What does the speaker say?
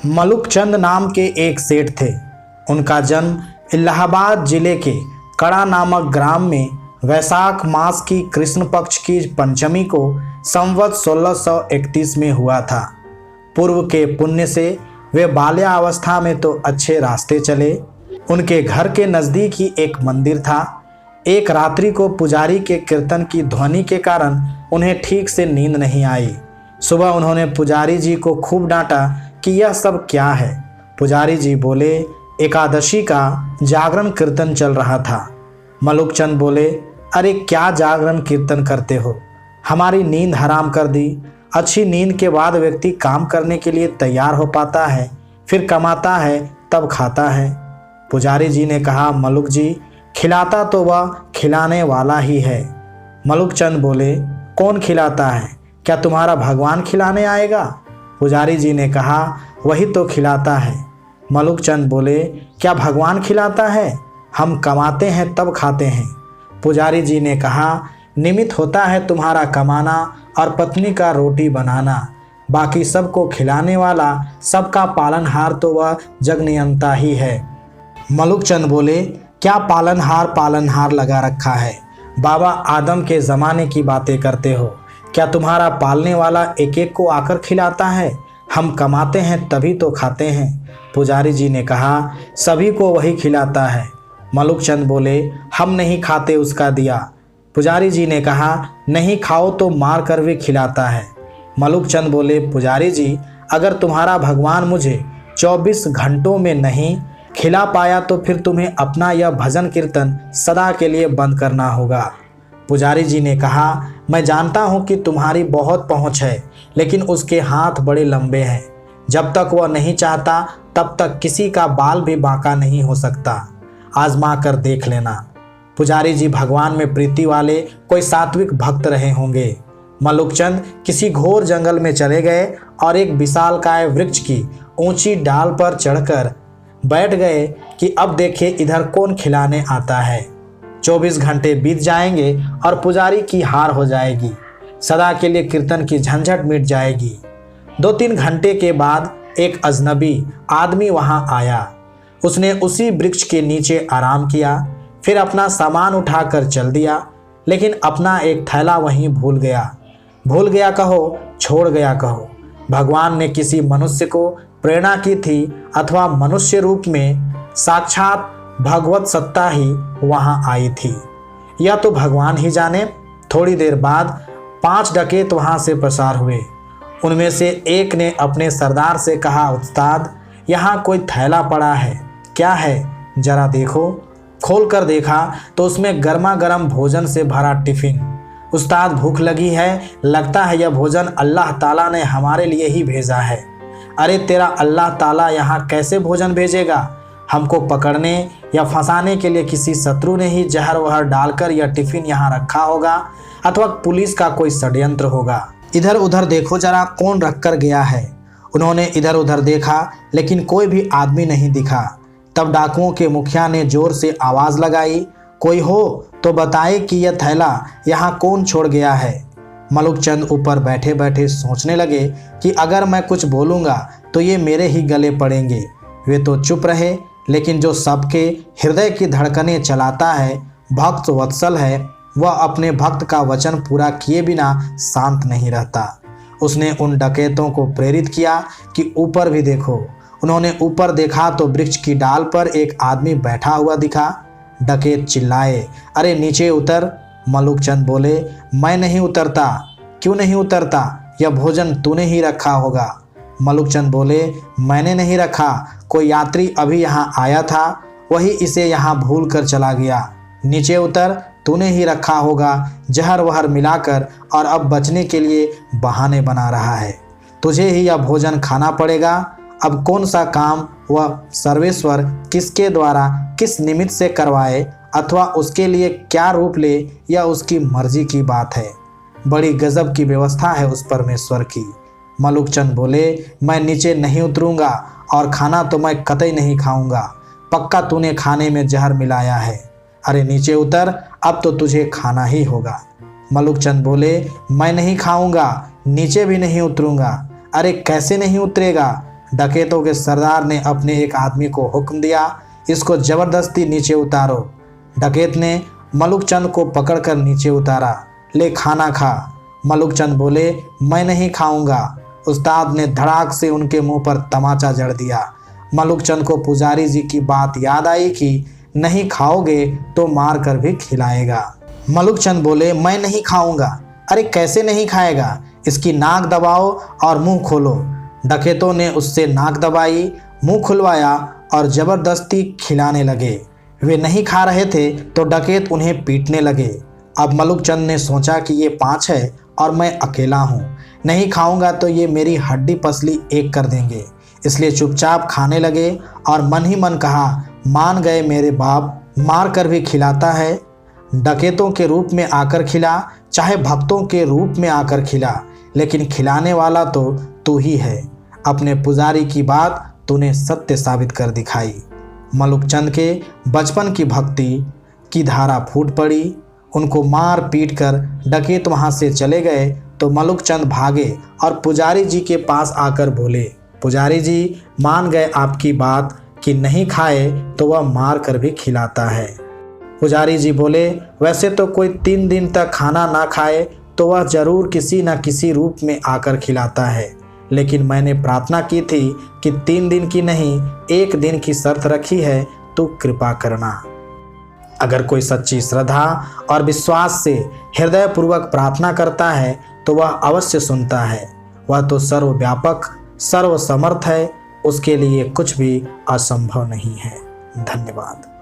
मलुकचंद नाम के एक सेठ थे। उनका जन्म इलाहाबाद जिले के कड़ा नामक ग्राम में वैशाख मास की कृष्ण पक्ष की पंचमी को संवत 1631 में हुआ था। पूर्व के पुण्य से वे बाल्यावस्था में तो अच्छे रास्ते चले। उनके घर के नज़दीक ही एक मंदिर था। एक रात्रि को पुजारी के कीर्तन की ध्वनि के कारण उन्हें ठीक से नींद नहीं आई। सुबह उन्होंने पुजारी जी को खूब डांटा कि यह सब क्या है। पुजारी जी बोले, एकादशी का जागरण कीर्तन चल रहा था। मलुकचंद बोले, अरे क्या जागरण कीर्तन करते हो, हमारी नींद हराम कर दी। अच्छी नींद के बाद व्यक्ति काम करने के लिए तैयार हो पाता है, फिर कमाता है, तब खाता है। पुजारी जी ने कहा, मलुक जी, खिलाता तो वह खिलाने वाला ही है। मलुकचंद बोले, कौन खिलाता है, क्या तुम्हारा भगवान खिलाने आएगा? पुजारी जी ने कहा, वही तो खिलाता है। मलुकचंद बोले, क्या भगवान खिलाता है? हम कमाते हैं तब खाते हैं। पुजारी जी ने कहा, निमित्त होता है तुम्हारा कमाना और पत्नी का रोटी बनाना, बाकी सबको खिलाने वाला, सबका पालनहार तो वह जगनियंता ही है। मलुकचंद बोले, क्या पालनहार लगा रखा है? बाबा आदम के ज़माने की बातें करते हो। क्या तुम्हारा पालने वाला एक एक को आकर खिलाता है? हम कमाते हैं तभी तो खाते हैं। पुजारी जी ने कहा, सभी को वही खिलाता है। मलुकचंद बोले, हम नहीं खाते उसका दिया। पुजारी जी ने कहा, नहीं खाओ तो मार कर भी खिलाता है। मलुकचंद बोले, पुजारी जी, अगर तुम्हारा भगवान मुझे 24 घंटों में नहीं खिला पाया तो फिर तुम्हें अपना यह भजन कीर्तन सदा के लिए बंद करना होगा। पुजारी जी ने कहा, मैं जानता हूँ कि तुम्हारी बहुत पहुँच है, लेकिन उसके हाथ बड़े लंबे हैं। जब तक वह नहीं चाहता तब तक किसी का बाल भी बांका नहीं हो सकता। आजमा कर देख लेना। पुजारी जी भगवान में प्रीति वाले कोई सात्विक भक्त रहे होंगे। मलुकचंद किसी घोर जंगल में चले गए और एक विशालकाय वृक्ष की ऊंची डाल पर चढ़कर बैठ गए कि अब देखे इधर कौन खिलाने आता है। 24 घंटे बीत जाएंगे और पुजारी की हार हो जाएगी। सदा के लिए कीर्तन की झंझट मिट जाएगी। 2-3 घंटे के बाद एक अजनबी आदमी वहां आया। उसने उसी वृक्ष के नीचे आराम किया, फिर अपना सामान उठाकर चल दिया, लेकिन अपना एक थैला वहीं भूल गया कहो, छोड़ गया कहो। भगवान ने किसी मनुष्य को प्रेरणा की थी अथवा मनुष्य रूप में साक्षात भगवत सत्ता ही वहां आई थी, यह तो भगवान ही जाने। थोड़ी देर बाद 5 डकैत वहां से प्रसार हुए। उनमें से एक ने अपने सरदार से कहा, उस्ताद, यहाँ कोई थैला पड़ा है, क्या है जरा देखो। खोल कर देखा तो उसमें गर्मा गर्म भोजन से भरा टिफिन। उस्ताद, भूख लगी है, लगता है यह भोजन अल्लाह ताला ने हमारे लिए ही भेजा है। अरे तेरा अल्लाह ताला यहाँ कैसे भोजन भेजेगा? हमको पकड़ने या फंसाने के लिए किसी शत्रु ने ही जहर वहर डालकर यह टिफिन यहाँ रखा होगा, अथवा पुलिस का कोई षड्यंत्र होगा। इधर उधर देखो जरा, कौन रख कर गया है। उन्होंने इधर उधर देखा, लेकिन कोई भी आदमी नहीं दिखा। तब डाकुओं के मुखिया ने जोर से आवाज़ लगाई, कोई हो तो बताए कि यह थैला यहाँ कौन छोड़ गया है। मलुकचंद ऊपर बैठे बैठे सोचने लगे कि अगर मैं कुछ बोलूँगा तो ये मेरे ही गले पड़ेंगे। वे तो चुप रहे, लेकिन जो सबके हृदय की धड़कनें चलाता है, भक्त वत्सल है, वह अपने भक्त का वचन पूरा किए बिना शांत नहीं रहता। उसने उन डकैतों को प्रेरित किया कि ऊपर भी देखो। उन्होंने ऊपर देखा तो वृक्ष की डाल पर एक आदमी बैठा हुआ दिखा। डकैत चिल्लाए, अरे नीचे उतर। मलुकचंद बोले, मैं नहीं उतरता। क्यों नहीं उतरता? यह भोजन तूने ही रखा होगा। मलुकचंद बोले, मैंने नहीं रखा, कोई यात्री अभी यहाँ आया था, वही इसे यहाँ भूल कर चला गया। नीचे उतर, तूने ही रखा होगा जहर वहर मिलाकर, और अब बचने के लिए बहाने बना रहा है। तुझे ही यह भोजन खाना पड़ेगा। अब कौन सा काम वह सर्वेश्वर किसके द्वारा किस निमित्त से करवाए, अथवा उसके लिए क्या रूप ले, यह उसकी मर्जी की बात है। बड़ी गजब की व्यवस्था है उस परमेश्वर की। मलुकचंद बोले, मैं नीचे नहीं उतरूंगा और खाना तो मैं कतई नहीं खाऊंगा। पक्का तूने खाने में जहर मिलाया है। अरे नीचे उतर, अब तो तुझे खाना ही होगा। मलुकचंद बोले, मैं नहीं खाऊंगा, नीचे भी नहीं उतरूंगा। अरे कैसे नहीं उतरेगा? डकैतों के सरदार ने अपने एक आदमी को हुक्म दिया, इसको जबरदस्ती नीचे उतारो। डकैत ने मलुकचंद को पकड़कर नीचे उतारा। ले खाना खा। मलुकचंद बोले, मैं नहीं खाऊंगा। उस्ताद ने धड़ाक से उनके मुंह पर तमाचा जड़ दिया। मलुकचंद को पुजारी जी की बात याद आई कि नहीं खाओगे तो मार कर भी खिलाएगा। मलुकचंद बोले, मैं नहीं खाऊंगा। अरे कैसे नहीं खाएगा, इसकी नाक दबाओ और मुंह खोलो। डकैतों ने उससे नाक दबाई, मुंह खुलवाया और जबरदस्ती खिलाने लगे। वे नहीं खा रहे थे तो डकैत उन्हें पीटने लगे। अब मलुकचंद ने सोचा कि ये 5 है और मैं अकेला हूँ, नहीं खाऊंगा तो ये मेरी हड्डी पसली एक कर देंगे, इसलिए चुपचाप खाने लगे और मन ही मन कहा, मान गए मेरे बाप, मार कर भी खिलाता है। डकैतों के रूप में आकर खिला, चाहे भक्तों के रूप में आकर खिला, लेकिन खिलाने वाला तो तू ही है। अपने पुजारी की बात तूने सत्य साबित कर दिखाई। मलुकचंद के बचपन की भक्ति की धारा फूट पड़ी। उनको मार पीट कर डकैत वहां से चले गए तो मलुकचंद भागे और पुजारी जी के पास आकर बोले, पुजारी जी मान गए आपकी बात कि नहीं खाए तो वह मार कर भी खिलाता है। पुजारी जी बोले, वैसे तो कोई 3 दिन तक खाना ना खाए तो वह जरूर किसी न किसी रूप में आकर खिलाता है, लेकिन मैंने प्रार्थना की थी कि 3 दिन की नहीं 1 दिन की शर्त रखी है, तो कृपा करना। अगर कोई सच्ची श्रद्धा और विश्वास से हृदयपूर्वक प्रार्थना करता है तो वह अवश्य सुनता है। वह तो सर्वव्यापक सर्वसमर्थ है, उसके लिए कुछ भी असंभव नहीं है। धन्यवाद।